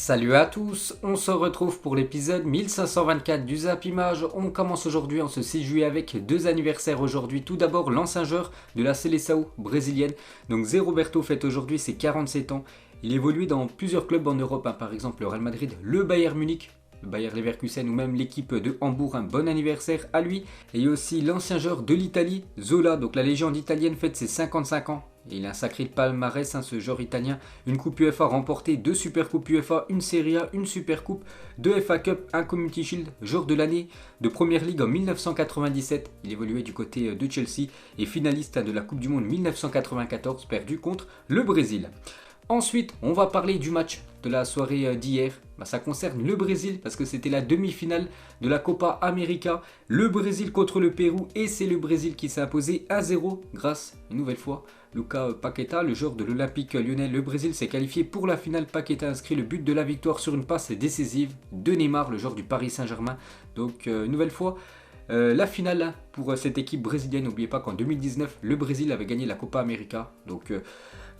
Salut à tous, on se retrouve pour l'épisode 1524 du Zap Image. On commence aujourd'hui en ce 6 juillet avec deux anniversaires aujourd'hui. Tout d'abord l'ancien joueur de la Seleção brésilienne, donc Zé Roberto fête aujourd'hui ses 47 ans. Il évolue dans plusieurs clubs en Europe, par exemple le Real Madrid, le Bayern Munich, le Bayer Leverkusen ou même l'équipe de Hambourg. Un bon anniversaire à lui. Et il y a aussi l'ancien joueur de l'Italie, Zola, donc la légende italienne fête ses 55 ans. Et il a un sacré palmarès, ce joueur italien. Une coupe UEFA remportée, deux super coupes UEFA, une Serie A, une super coupe, deux FA Cup, un Community Shield, joueur de l'année de Première Ligue en 1997. Il évoluait du côté de Chelsea et finaliste de la Coupe du Monde 1994, perdu contre le Brésil. Ensuite, on va parler du match de la soirée d'hier. Ça concerne le Brésil parce que c'était la demi-finale de la Copa América. Le Brésil contre le Pérou et c'est le Brésil qui s'est imposé 1-0 grâce, une nouvelle fois, Lucas Paqueta, le joueur de l'Olympique Lyonnais. Le Brésil s'est qualifié pour la finale. Paqueta inscrit le but de la victoire sur une passe décisive de Neymar, le joueur du Paris Saint-Germain. Donc, une nouvelle fois, la finale pour cette équipe brésilienne. N'oubliez pas qu'en 2019, le Brésil avait gagné la Copa América. Donc,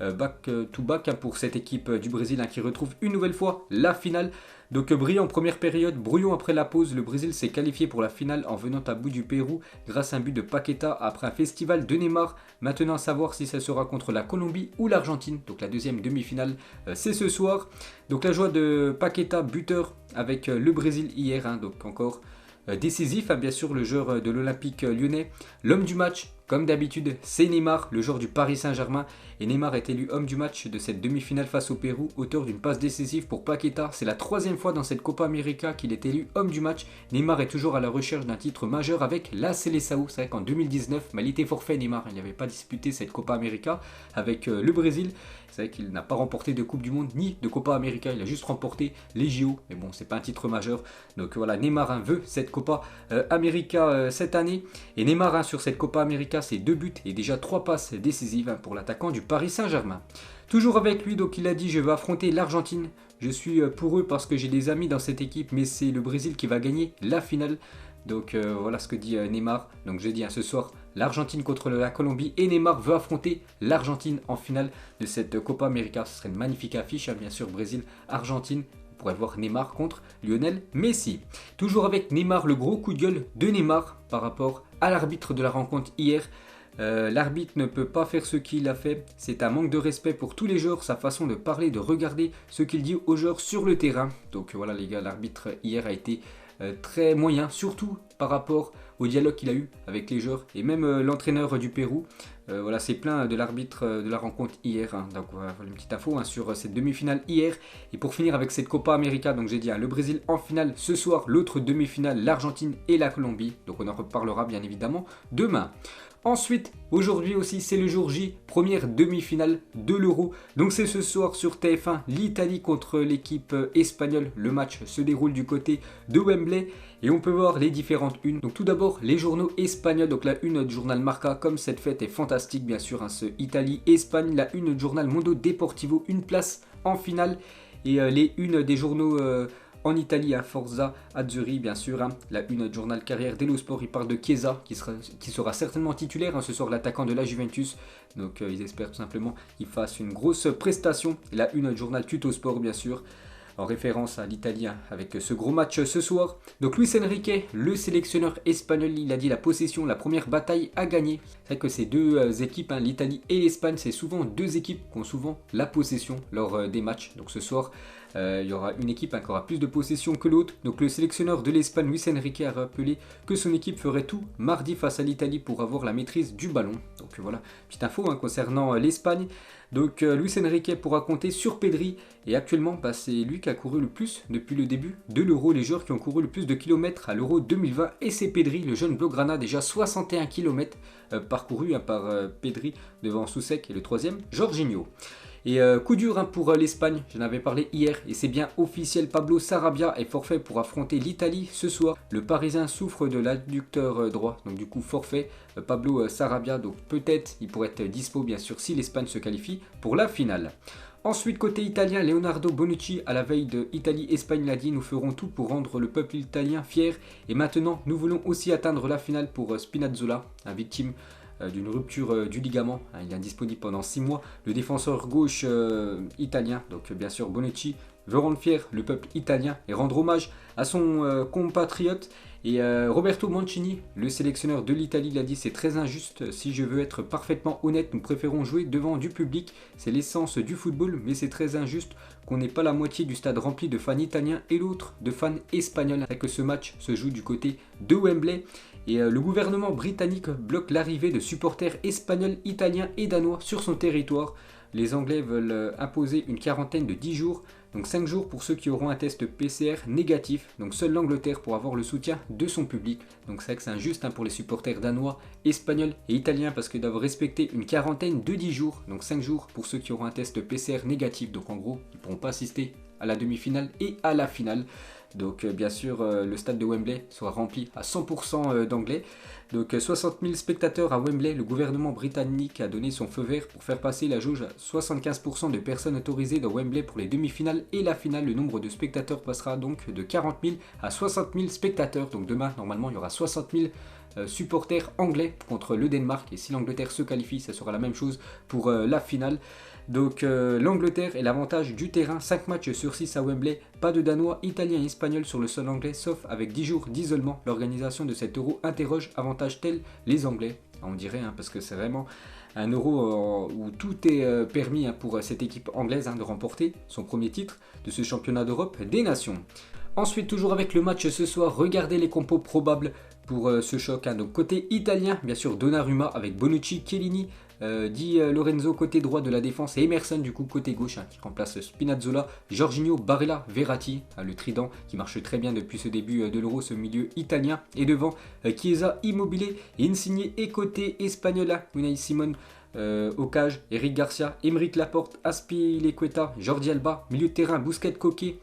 back to back pour cette équipe du Brésil qui retrouve une nouvelle fois la finale. Donc brillant en première période, brouillon après la pause, le Brésil s'est qualifié pour la finale en venant à bout du Pérou grâce à un but de Paqueta après un festival de Neymar. Maintenant à savoir si ça sera contre la Colombie ou l'Argentine. Donc la deuxième demi-finale c'est ce soir. Donc la joie de Paqueta, buteur avec le Brésil hier, donc encore décisif, bien sûr le joueur de l'Olympique Lyonnais. L'homme du match, comme d'habitude, c'est Neymar, le joueur du Paris Saint-Germain. Et Neymar est élu homme du match de cette demi-finale face au Pérou, auteur d'une passe décisive pour Paqueta. C'est la troisième fois dans cette Copa América qu'il est élu homme du match. Neymar est toujours à la recherche d'un titre majeur avec la Seleção. C'est vrai qu'en 2019, il était forfait Neymar. Il n'avait pas disputé cette Copa América avec le Brésil. C'est vrai qu'il n'a pas remporté de Coupe du Monde ni de Copa América. Il a juste remporté les JO. Mais bon, c'est pas un titre majeur. Donc voilà, Neymar veut cette Copa América cette année. Et Neymar sur cette Copa América, c'est 2 buts et déjà 3 passes décisives pour l'attaquant du Paris Saint-Germain. Toujours avec lui, donc il a dit: je vais affronter l'Argentine. Je suis pour eux parce que j'ai des amis dans cette équipe, mais c'est le Brésil qui va gagner la finale. Donc voilà ce que dit Neymar. Donc je dis ce soir, l'Argentine contre la Colombie et Neymar veut affronter l'Argentine en finale de cette Copa América. Ce serait une magnifique affiche, bien sûr, Brésil-Argentine. On pourrait voir Neymar contre Lionel Messi. Toujours avec Neymar, le gros coup de gueule de Neymar par rapport à l'arbitre de la rencontre hier. L'arbitre ne peut pas faire ce qu'il a fait. C'est un manque de respect pour tous les joueurs, sa façon de parler, de regarder ce qu'il dit aux joueurs sur le terrain. Donc voilà les gars, l'arbitre hier a été très moyen, surtout par rapport au dialogue qu'il a eu avec les joueurs et même l'entraîneur du Pérou. Voilà, c'est plein de l'arbitre de la rencontre hier. Donc voilà une petite info sur cette demi-finale hier. Et pour finir avec cette Copa América, donc j'ai dit le Brésil en finale ce soir, l'autre demi-finale, l'Argentine et la Colombie. Donc on en reparlera bien évidemment demain. Ensuite, aujourd'hui aussi, c'est le jour J, première demi-finale de l'Euro. Donc c'est ce soir sur TF1, l'Italie contre l'équipe espagnole. Le match se déroule du côté de Wembley et on peut voir les différentes unes. Donc tout d'abord, les journaux espagnols. Donc la une du journal Marca, comme cette fête est fantastique, bien sûr, ce Italie-Espagne. La une du journal Mondo Deportivo, une place en finale. Et les unes des journaux en Italie, Forza Azzurri, bien sûr. La une du journal Carrière dello Sport, il parle de Chiesa, qui sera certainement titulaire ce soir, l'attaquant de la Juventus. Donc ils espèrent tout simplement qu'il fasse une grosse prestation. Et la une du journal Tutto Sport, bien sûr, en référence à l'Italie avec ce gros match ce soir. Donc Luis Enrique, le sélectionneur espagnol, il a dit la possession, la première bataille à gagner. C'est vrai que ces deux équipes, l'Italie et l'Espagne, c'est souvent deux équipes qui ont souvent la possession lors des matchs. Donc ce soir, il y aura une équipe qui aura plus de possession que l'autre. Donc le sélectionneur de l'Espagne, Luis Enrique, a rappelé que son équipe ferait tout mardi face à l'Italie pour avoir la maîtrise du ballon. Donc voilà, petite info concernant l'Espagne. Donc Luis Enrique pourra compter sur Pedri. Et actuellement, c'est lui qui a couru le plus depuis le début de l'Euro. Les joueurs qui ont couru le plus de kilomètres à l'Euro 2020. Et c'est Pedri, le jeune Blaugrana, déjà 61 km parcourus par Pedri devant Soucek et le troisième, Jorginho. Et coup dur pour l'Espagne, j'en avais parlé hier et c'est bien officiel, Pablo Sarabia est forfait pour affronter l'Italie ce soir. Le Parisien souffre de l'adducteur droit, donc du coup forfait Pablo Sarabia, donc peut-être il pourrait être dispo bien sûr si l'Espagne se qualifie pour la finale. Ensuite, côté italien, Leonardo Bonucci, à la veille de Italie-Espagne, l'a dit: nous ferons tout pour rendre le peuple italien fier. Et maintenant, nous voulons aussi atteindre la finale pour Spinazzola, un victime d'une rupture du ligament. Il est indisponible pendant 6 mois. Le défenseur gauche italien, donc bien sûr Bonucci, veut rendre fier le peuple italien et rendre hommage à son compatriote. Et Roberto Mancini, le sélectionneur de l'Italie, l'a dit, c'est très injuste. Si je veux être parfaitement honnête, nous préférons jouer devant du public. C'est l'essence du football, mais c'est très injuste qu'on n'ait pas la moitié du stade rempli de fans italiens et l'autre de fans espagnols. Que ce match se joue du côté de Wembley. Et le gouvernement britannique bloque l'arrivée de supporters espagnols, italiens et danois sur son territoire. Les Anglais veulent imposer une quarantaine de 10 jours, donc 5 jours pour ceux qui auront un test PCR négatif. Donc seule l'Angleterre pour avoir le soutien de son public. Donc c'est vrai que c'est injuste pour les supporters danois, espagnols et italiens parce qu'ils doivent respecter une quarantaine de 10 jours. Donc 5 jours pour ceux qui auront un test PCR négatif. Donc en gros, ils ne pourront pas assister à la demi-finale et à la finale. Donc bien sûr, le stade de Wembley sera rempli à 100% d'Anglais. Donc 60 000 spectateurs à Wembley. Le gouvernement britannique a donné son feu vert pour faire passer la jauge à 75% de personnes autorisées dans Wembley pour les demi-finales et la finale. Le nombre de spectateurs passera donc de 40 000 à 60 000 spectateurs. Donc demain, normalement, il y aura 60 000 supporters anglais contre le Danemark. Et si l'Angleterre se qualifie, ça sera la même chose pour la finale. Donc l'Angleterre et l'avantage du terrain, 5 matchs sur 6 à Wembley, pas de Danois, Italiens et Espagnols sur le sol anglais, sauf avec 10 jours d'isolement. L'organisation de cet euro interroge avantage-t-elle les Anglais? On dirait, parce que c'est vraiment un euro où tout est permis pour cette équipe anglaise de remporter son premier titre de ce championnat d'Europe des nations. Ensuite, toujours avec le match ce soir, regardez les compos probables pour ce choc. Donc côté italien, bien sûr Donnarumma avec Bonucci, Chiellini, Di Lorenzo côté droit de la défense et Emerson du coup côté gauche qui remplace Spinazzola, Jorginho, Barella, Verratti, le trident qui marche très bien depuis ce début de l'Euro, ce milieu italien. Et devant Chiesa, Immobile et Insigne. Et côté espagnol, Unai Simon, Ocage, Eric Garcia, Aymeric Laporte, Azpilicueta, Jordi Alba, milieu de terrain Busquets, Koke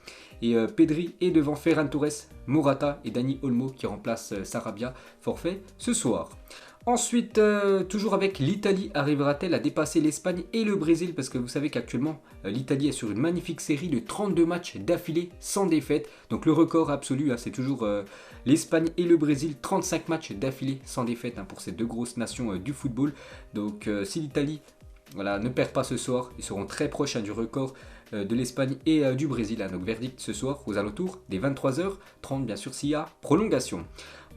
et Pedri, et devant Ferran Torres, Morata et Dani Olmo qui remplace Sarabia, forfait ce soir. Ensuite, toujours avec l'Italie, arrivera-t-elle à dépasser l'Espagne et le Brésil? Parce que vous savez qu'actuellement, l'Italie est sur une magnifique série de 32 matchs d'affilée sans défaite. Donc le record absolu, c'est toujours l'Espagne et le Brésil, 35 matchs d'affilée sans défaite pour ces deux grosses nations du football. Donc si l'Italie ne perd pas ce soir, ils seront très proches du record de l'Espagne et du Brésil. Donc verdict ce soir aux alentours des 23h30, bien sûr s'il y a prolongation.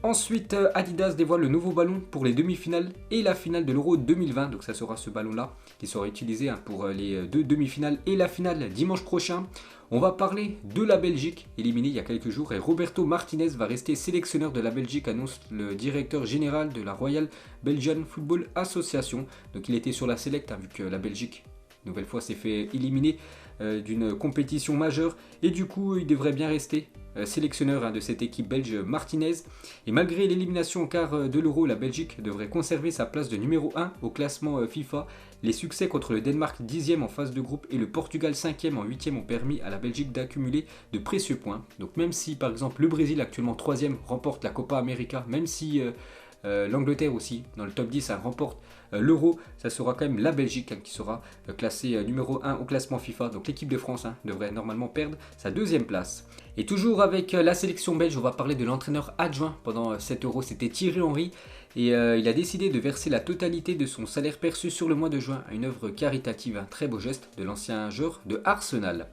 Ensuite, Adidas dévoile le nouveau ballon pour les demi-finales et la finale de l'Euro 2020. Donc ça sera ce ballon-là qui sera utilisé pour les deux demi-finales et la finale dimanche prochain. On va parler de la Belgique, éliminée il y a quelques jours. Et Roberto Martinez va rester sélectionneur de la Belgique, annonce le directeur général de la Royal Belgian Football Association. Donc il était sur la select, vu que la Belgique, nouvelle fois, s'est fait éliminer d'une compétition majeure. Et du coup, il devrait bien rester sélectionneur de cette équipe belge Martinez. Et malgré l'élimination en quart de l'Euro, la Belgique devrait conserver sa place de numéro 1 au classement FIFA. Les succès contre le Danemark 10e en phase de groupe et le Portugal 5e en 8e ont permis à la Belgique d'accumuler de précieux points. Donc même si par exemple le Brésil actuellement 3e remporte la Copa América, même si l'Angleterre aussi dans le top 10 remporte l'Euro, ça sera quand même la Belgique qui sera classée numéro 1 au classement FIFA. Donc l'équipe de France devrait normalement perdre sa deuxième place. Et toujours avec la sélection belge, on va parler de l'entraîneur adjoint pendant cet Euro, c'était Thierry Henry. Et il a décidé de verser la totalité de son salaire perçu sur le mois de juin à une œuvre caritative, un très beau geste de l'ancien joueur de Arsenal.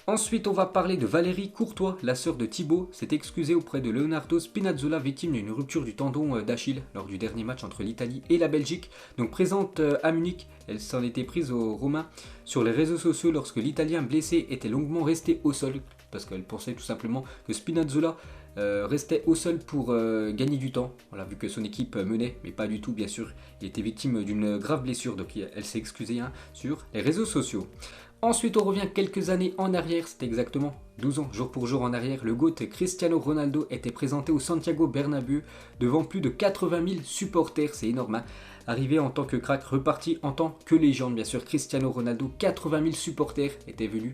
Ensuite, on va parler de Valérie Courtois, la sœur de Thibaut, s'est excusée auprès de Leonardo Spinazzola, victime d'une rupture du tendon d'Achille lors du dernier match entre l'Italie et la Belgique. Donc présente à Munich, elle s'en était prise aux Romains sur les réseaux sociaux lorsque l'Italien blessé était longuement resté au sol, parce qu'elle pensait tout simplement que Spinazzola restait au sol pour gagner du temps, vu que son équipe menait, mais pas du tout bien sûr. Il était victime d'une grave blessure, donc elle s'est excusée sur les réseaux sociaux. Ensuite, on revient quelques années en arrière, c'était exactement 12 ans, jour pour jour en arrière. Le GOAT Cristiano Ronaldo était présenté au Santiago Bernabéu devant plus de 80 000 supporters, c'est énorme. Arrivé en tant que crack, reparti en tant que légende, bien sûr. Cristiano Ronaldo, 80 000 supporters étaient venus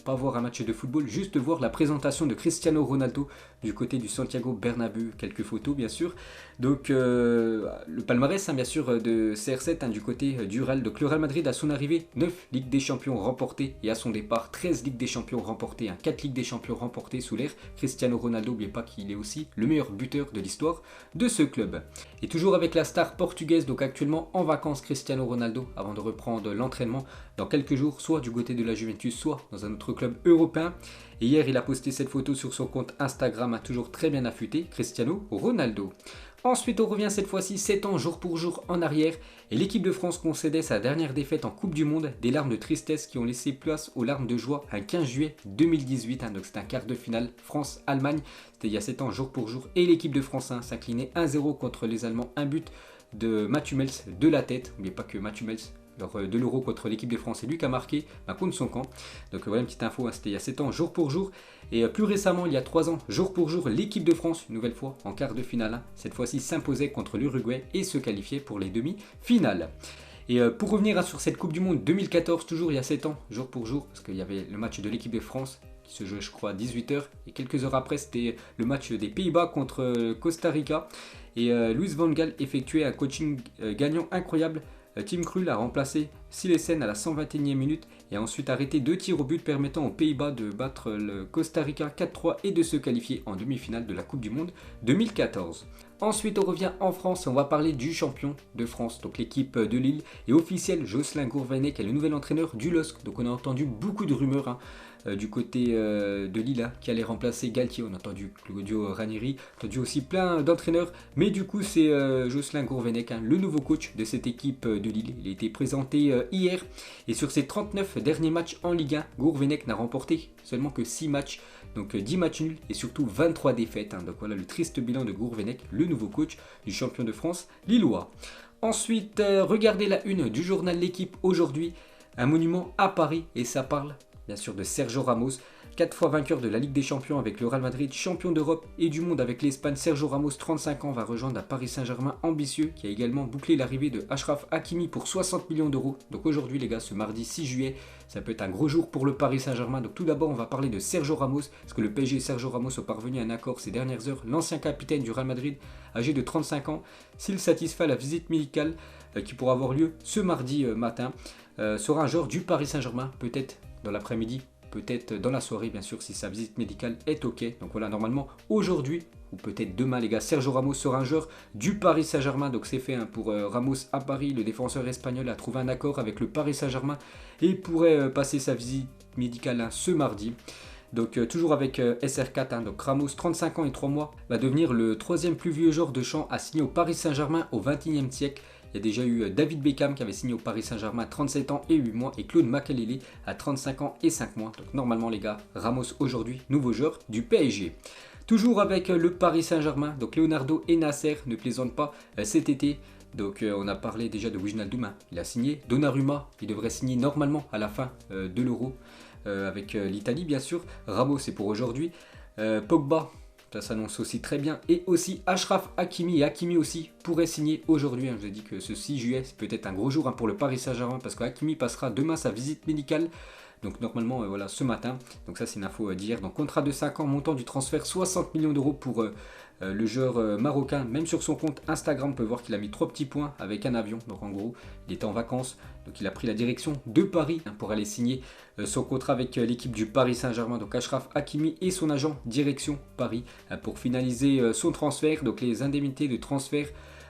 pas voir un match de football, juste voir la présentation de Cristiano Ronaldo du côté du Santiago Bernabéu, quelques photos bien sûr. Donc le palmarès bien sûr de CR7 du côté du Real. Donc le Real Madrid à son arrivée 9 Ligues des Champions remportées et à son départ 13 Ligues des Champions remportées, 4 Ligues des Champions remportées sous l'ère Cristiano Ronaldo. N'oubliez pas qu'il est aussi le meilleur buteur de l'histoire de ce club. Et toujours avec la star portugaise, donc actuellement en vacances Cristiano Ronaldo avant de reprendre l'entraînement dans quelques jours, soit du côté de la Juventus, soit dans un autre club européen. Et hier, il a posté cette photo sur son compte Instagram, toujours très bien affûté, Cristiano Ronaldo. Ensuite, on revient cette fois-ci 7 ans jour pour jour en arrière et l'équipe de France concédait sa dernière défaite en Coupe du Monde, des larmes de tristesse qui ont laissé place aux larmes de joie un 15 juillet 2018. Donc c'est un quart de finale France-Allemagne, c'était il y a 7 ans jour pour jour et l'équipe de France s'inclinait 1-0 contre les Allemands, un but de Mathieu Mels de la tête, n'oubliez pas que Mathieu Mels lors de l'Euro contre l'équipe de France, c'est lui qui a marqué contre son camp. Donc voilà une petite info, c'était il y a 7 ans jour pour jour. Et plus récemment, il y a 3 ans, jour pour jour, l'équipe de France, une nouvelle fois en quart de finale, cette fois-ci s'imposait contre l'Uruguay et se qualifiait pour les demi-finales. Et pour revenir sur cette Coupe du Monde 2014, toujours il y a 7 ans, jour pour jour, parce qu'il y avait le match de l'équipe de France qui se jouait je crois à 18h, et quelques heures après c'était le match des Pays-Bas contre Costa Rica. Et Louis van Gaal effectuait un coaching gagnant incroyable. Tim Krul a remplacé Silesen à la 121e minute et a ensuite arrêté 2 tirs au but permettant aux Pays-Bas de battre le Costa Rica 4-3 et de se qualifier en demi-finale de la Coupe du Monde 2014. Ensuite on revient en France et on va parler du champion de France, donc l'équipe de Lille est officielle, Jocelyn Gourvenec est le nouvel entraîneur du LOSC. Donc on a entendu beaucoup de rumeurs du côté de Lille qui allait remplacer Galtier. On a entendu Claudio Ranieri, on a entendu aussi plein d'entraîneurs, mais du coup c'est Jocelyn Gourvenec, le nouveau coach de cette équipe de Lille. Il a été présenté hier et sur ses 39 derniers matchs en Ligue 1, Gourvenec n'a remporté seulement que 6 matchs, donc 10 matchs nuls et surtout 23 défaites. Donc voilà le triste bilan de Gourvenec, le nouveau coach du champion de France lillois. Ensuite, regardez la une du journal L'Équipe aujourd'hui, un monument à Paris et ça parle bien sûr de Sergio Ramos, 4 fois vainqueur de la Ligue des Champions avec le Real Madrid, champion d'Europe et du monde avec l'Espagne. Sergio Ramos, 35 ans, va rejoindre un Paris Saint-Germain ambitieux qui a également bouclé l'arrivée de Achraf Hakimi pour 60 millions d'euros. Donc aujourd'hui les gars, ce mardi 6 juillet, ça peut être un gros jour pour le Paris Saint-Germain. Donc tout d'abord on va parler de Sergio Ramos, parce que le PSG et Sergio Ramos sont parvenus à un accord ces dernières heures. L'ancien capitaine du Real Madrid, âgé de 35 ans, s'il satisfait la visite médicale qui pourra avoir lieu ce mardi matin, sera un joueur du Paris Saint-Germain, peut-être dans l'après-midi, peut-être dans la soirée bien sûr si sa visite médicale est ok. Donc voilà, normalement aujourd'hui ou peut-être demain les gars, Sergio Ramos sera un joueur du Paris Saint-Germain. Donc c'est fait pour Ramos à Paris. Le défenseur espagnol a trouvé un accord avec le Paris Saint-Germain et pourrait passer sa visite médicale ce mardi. Donc toujours avec SR4, donc Ramos, 35 ans et 3 mois, va devenir le 3e plus vieux joueur de champ à signer au Paris Saint-Germain au XXIe siècle. Il y a déjà eu David Beckham qui avait signé au Paris Saint-Germain à 37 ans et 8 mois et Claude Makelele à 35 ans et 5 mois. Donc normalement les gars, Ramos aujourd'hui, nouveau joueur du PSG. Toujours avec le Paris Saint-Germain, donc Leonardo et Nasser ne plaisantent pas cet été. Donc on a parlé déjà de Wijnaldum, il a signé. Donnarumma, il devrait signer normalement à la fin de l'Euro avec l'Italie bien sûr. Ramos c'est pour aujourd'hui. Pogba, ça s'annonce aussi très bien. Et aussi Achraf Hakimi. Et Hakimi aussi pourrait signer aujourd'hui. Je vous ai dit que ce 6 juillet, c'est peut-être un gros jour pour le Paris Saint-Germain parce que Hakimi passera demain sa visite médicale. Donc normalement, voilà, ce matin. Donc ça, c'est une info d'hier. Donc contrat de 5 ans, montant du transfert 60 millions d'euros pour le joueur marocain. Même sur son compte Instagram, on peut voir qu'il a mis 3 petits points avec un avion. Donc en gros, il était en vacances. Donc il a pris la direction de Paris pour aller signer son contrat avec l'équipe du Paris Saint-Germain. Donc Achraf Hakimi et son agent direction Paris pour finaliser son transfert. Donc les indemnités de transfert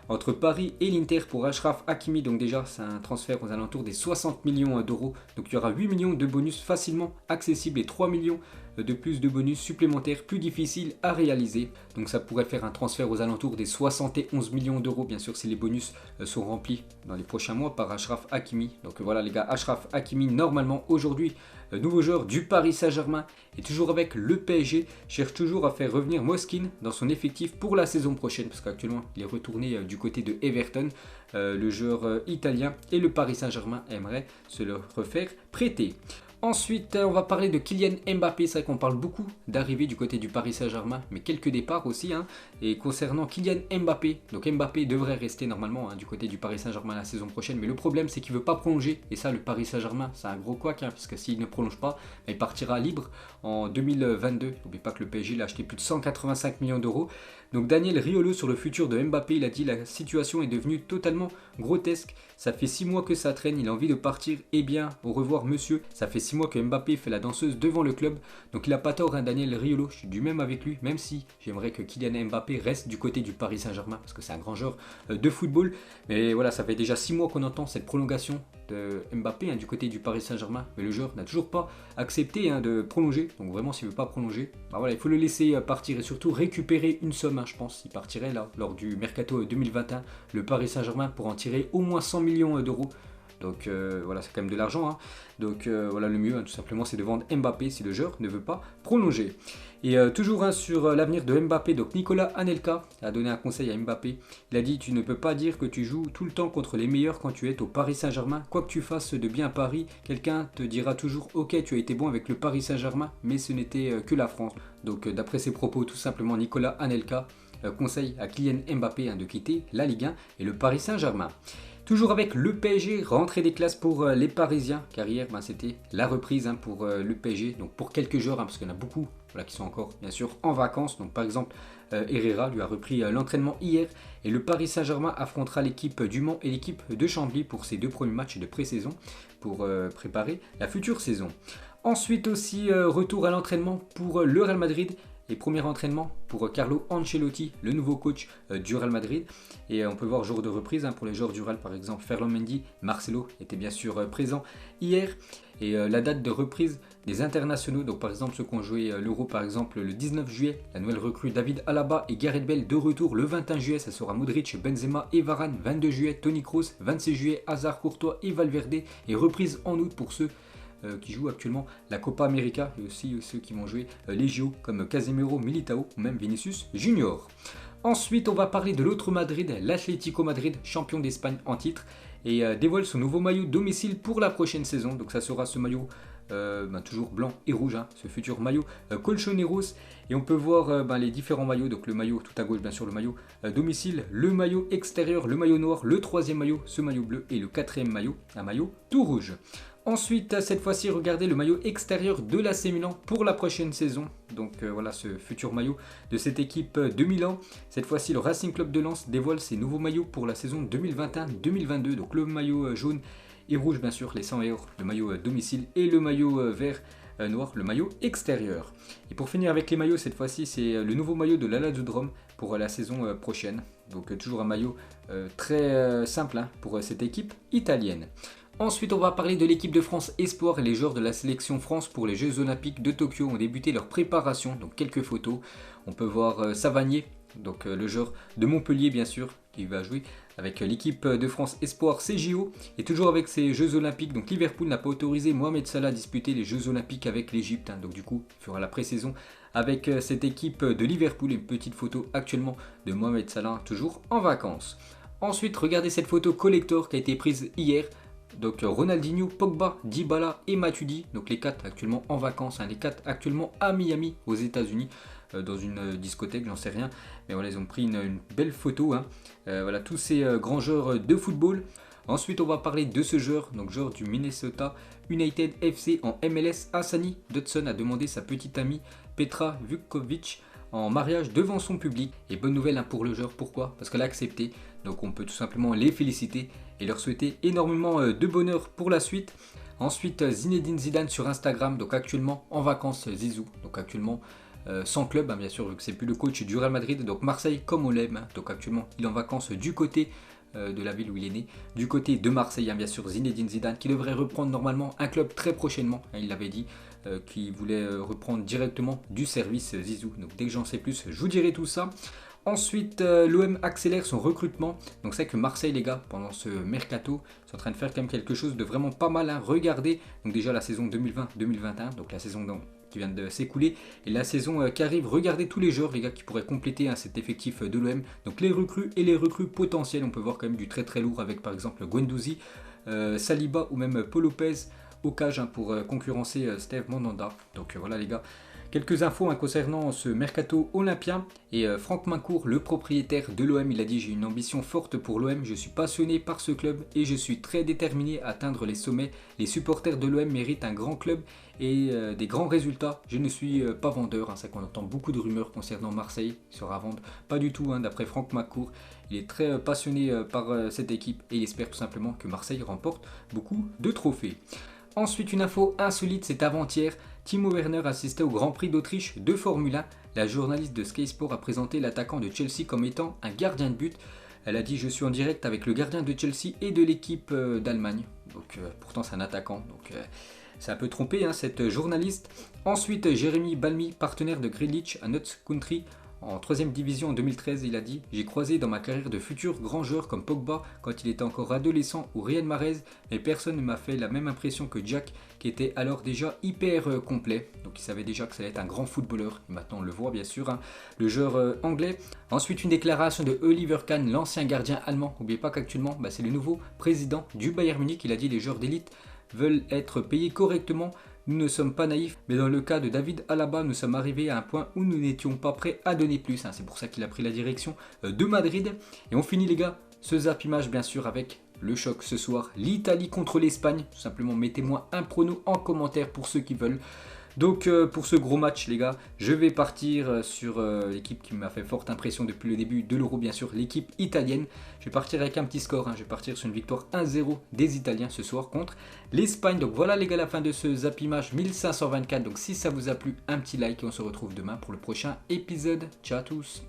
entre Paris et l'Inter pour Achraf Hakimi. Donc déjà c'est un transfert aux alentours des 60 millions d'euros. Donc il y aura 8 millions de bonus facilement accessibles et 3 millions de plus de bonus supplémentaires plus difficiles à réaliser. Donc ça pourrait faire un transfert aux alentours des 71 millions d'euros bien sûr si les bonus sont remplis dans les prochains mois par Achraf Hakimi. Donc voilà les gars, Achraf Hakimi normalement aujourd'hui nouveau joueur du Paris Saint-Germain et toujours avec le PSG, cherche toujours à faire revenir Moskin dans son effectif pour la saison prochaine parce qu'actuellement il est retourné du côté de Everton, le joueur italien, et le Paris Saint-Germain aimerait se le refaire prêter. Ensuite, on va parler de Kylian Mbappé. C'est vrai qu'on parle beaucoup d'arrivée du côté du Paris Saint-Germain, mais quelques départs aussi. Et concernant Kylian Mbappé, donc Mbappé devrait rester normalement du côté du Paris Saint-Germain la saison prochaine. Mais le problème, c'est qu'il ne veut pas prolonger. Et ça, le Paris Saint-Germain, c'est un gros couac, puisque s'il ne prolonge pas, il partira libre en 2022. N'oubliez pas que le PSG l'a acheté plus de 185 millions d'euros. Donc Daniel Riolo sur le futur de Mbappé, il a dit la situation est devenue totalement grotesque. Ça fait 6 mois que ça traîne, il a envie de partir. Eh bien, au revoir monsieur. Ça fait 6 6 mois que Mbappé fait la danseuse devant le club. Donc il a pas tort, hein, Daniel Riolo, je suis du même avec lui, même si j'aimerais que Kylian Mbappé reste du côté du Paris Saint-Germain, parce que c'est un grand joueur de football. Mais voilà, ça fait déjà 6 mois qu'on entend cette prolongation de Mbappé, hein, du côté du Paris Saint-Germain. Mais le joueur n'a toujours pas accepté, hein, de prolonger. Donc vraiment, s'il ne veut pas prolonger, bah voilà, il faut le laisser partir et surtout récupérer une somme, hein, je pense. Il partirait là, lors du Mercato 2021, le Paris Saint-Germain pour en tirer au moins 100 millions d'euros. Donc voilà, c'est quand même de l'argent, hein. Donc voilà, le mieux, hein, tout simplement, c'est de vendre Mbappé si le joueur ne veut pas prolonger. Et toujours, hein, sur l'avenir de Mbappé, donc Nicolas Anelka a donné un conseil à Mbappé. Il a dit: tu ne peux pas dire que tu joues tout le temps contre les meilleurs quand tu es au Paris Saint-Germain. Quoi que tu fasses de bien à Paris, quelqu'un te dira toujours: ok, tu as été bon avec le Paris Saint-Germain, mais ce n'était que la France. Donc d'après ses propos, tout simplement, Nicolas Anelka conseille à Kylian Mbappé, hein, de quitter la Ligue 1 et le Paris Saint-Germain. Toujours avec le PSG, rentrée des classes pour les Parisiens, car hier c'était la reprise, hein, pour le PSG, donc pour quelques joueurs, hein, parce qu'il y en a beaucoup, voilà, qui sont encore bien sûr en vacances. Donc par exemple Herrera lui a repris l'entraînement hier, et le Paris Saint-Germain affrontera l'équipe du Mans et l'équipe de Chambly pour ses 2 premiers matchs de pré-saison pour préparer la future saison. Ensuite aussi, retour à l'entraînement pour le Real Madrid. Et premier entraînement pour Carlo Ancelotti, le nouveau coach du Real Madrid. Et on peut voir jour de reprise, hein, pour les joueurs du Real, par exemple Ferland Mendy, Marcelo était bien sûr présent hier. Et la date de reprise des internationaux, donc par exemple ceux qui ont joué l'Euro par exemple le 19 juillet, la nouvelle recrue David Alaba et Gareth Bale de retour le 21 juillet, ça sera Modric, Benzema et Varane. 22 juillet, Toni Kroos, 26 juillet, Hazard, Courtois et Valverde. Et reprise en août pour ceux qui jouent actuellement la Copa América, et aussi ceux qui vont jouer les JO comme Casemiro, Militao ou même Vinicius Junior. Ensuite, on va parler de l'autre Madrid, l'Atlético Madrid, champion d'Espagne en titre, et dévoile son nouveau maillot domicile pour la prochaine saison. Donc ça sera ce maillot toujours blanc et rouge, hein, ce futur maillot Colchoneros. Et on peut voir les différents maillots, donc le maillot tout à gauche, bien sûr le maillot domicile, le maillot extérieur, le maillot noir, le troisième maillot, ce maillot bleu, et le quatrième maillot, un maillot tout rouge. Ensuite, cette fois-ci, regardez le maillot extérieur de l'AC Milan pour la prochaine saison. Donc voilà ce futur maillot de cette équipe de Milan. Cette fois-ci, le Racing Club de Lens dévoile ses nouveaux maillots pour la saison 2021-2022. Donc le maillot jaune et rouge, bien sûr, les 100 €, le maillot domicile, et le maillot vert noir, le maillot extérieur. Et pour finir avec les maillots, cette fois-ci, c'est le nouveau maillot de l'Alazzurrom pour la saison prochaine. Donc toujours un maillot très simple, hein, pour cette équipe italienne. Ensuite, on va parler de l'équipe de France Espoir. Et les joueurs de la sélection France pour les Jeux Olympiques de Tokyo ont débuté leur préparation. Donc quelques photos. On peut voir Savanier, donc le joueur de Montpellier bien sûr, qui va jouer avec l'équipe de France Espoir CJO. Et toujours avec ces Jeux Olympiques, donc Liverpool n'a pas autorisé Mohamed Salah à disputer les Jeux Olympiques avec l'Égypte, hein. Donc du coup, il fera la pré-saison avec cette équipe de Liverpool. Une petite photo actuellement de Mohamed Salah, toujours en vacances. Ensuite, regardez cette photo collector qui a été prise hier. Donc Ronaldinho, Pogba, Dybala et Matuidi, donc les 4 actuellement en vacances, hein, les 4 actuellement à Miami aux États-Unis, dans une discothèque, j'en sais rien, mais voilà, ils ont pris une belle photo, hein. Voilà tous ces grands joueurs de football. Ensuite, on va parler de ce joueur, donc joueur du Minnesota United FC en MLS. Hassani Dotson a demandé sa petite amie Petra Vukovic en mariage devant son public. Et bonne nouvelle, hein, pour le joueur, pourquoi? Parce qu'elle a accepté. Donc on peut tout simplement les féliciter et leur souhaiter énormément de bonheur pour la suite. Ensuite, Zinedine Zidane sur Instagram, donc actuellement en vacances Zizou, donc actuellement sans club, hein, bien sûr, vu que c'est plus le coach du Real Madrid, donc Marseille comme on l'aime, hein. Donc actuellement il est en vacances du côté de la ville où il est né, du côté de Marseille, hein, bien sûr, Zinedine Zidane qui devrait reprendre normalement un club très prochainement, hein, il l'avait dit, qu'il voulait reprendre directement du service Zizou. Donc dès que j'en sais plus, je vous dirai tout ça. Ensuite, l'OM accélère son recrutement. Donc c'est que Marseille, les gars, pendant ce mercato, sont en train de faire quand même quelque chose de vraiment pas mal, hein. Regardez, donc déjà la saison 2020-2021, donc la saison qui vient de s'écouler, et la saison qui arrive. Regardez tous les joueurs, les gars, qui pourraient compléter, hein, cet effectif de l'OM. Donc les recrues et les recrues potentielles, on peut voir quand même du très très lourd avec par exemple Guendouzi, Saliba ou même Paul Lopez au cage, hein, pour concurrencer Steve Mandanda. Donc voilà les gars. Quelques infos, hein, concernant ce mercato olympien. Et Franck Mancourt, le propriétaire de l'OM, il a dit: j'ai une ambition forte pour l'OM, je suis passionné par ce club et je suis très déterminé à atteindre les sommets. Les supporters de l'OM méritent un grand club et des grands résultats. Je ne suis pas vendeur, hein, c'est qu'on entend beaucoup de rumeurs concernant Marseille qui sera à vendre. Pas du tout, hein, d'après Franck Mancourt. Il est très passionné par cette équipe et il espère tout simplement que Marseille remporte beaucoup de trophées. Ensuite, une info insolite, c'est avant-hier. Timo Werner assistait au Grand Prix d'Autriche de Formule 1. La journaliste de Sky Sport a présenté l'attaquant de Chelsea comme étant un gardien de but. Elle a dit: je suis en direct avec le gardien de Chelsea et de l'équipe d'Allemagne. Donc pourtant c'est un attaquant. Donc c'est un peu trompé cette journaliste. Ensuite, Jérémy Balmy, partenaire de Grealish à Notts Country en 3ème division en 2013, il a dit: j'ai croisé dans ma carrière de futurs grands joueurs comme Pogba quand il était encore adolescent ou Riyad Mahrez, mais personne ne m'a fait la même impression que Jack, qui était alors déjà hyper complet. Donc il savait déjà que ça allait être un grand footballeur, et maintenant on le voit bien sûr, le joueur anglais. Ensuite, une déclaration de Oliver Kahn, l'ancien gardien allemand. N'oubliez pas qu'actuellement c'est le nouveau président du Bayern Munich. Il a dit: les joueurs d'élite veulent être payés correctement. Nous ne sommes pas naïfs, mais dans le cas de David Alaba, nous sommes arrivés à un point où nous n'étions pas prêts à donner plus. C'est pour ça qu'il a pris la direction de Madrid. Et on finit les gars, ce Zap Image bien sûr avec le choc ce soir, l'Italie contre l'Espagne. Tout simplement, mettez-moi un prono en commentaire pour ceux qui veulent. Donc pour ce gros match les gars, je vais partir sur l'équipe qui m'a fait forte impression depuis le début de l'Euro, bien sûr, l'équipe italienne. Je vais partir avec un petit score, je vais partir sur une victoire 1-0 des Italiens ce soir contre l'Espagne. Donc voilà les gars, la fin de ce Zap Image 1524. Donc si ça vous a plu, un petit like et on se retrouve demain pour le prochain épisode. Ciao à tous.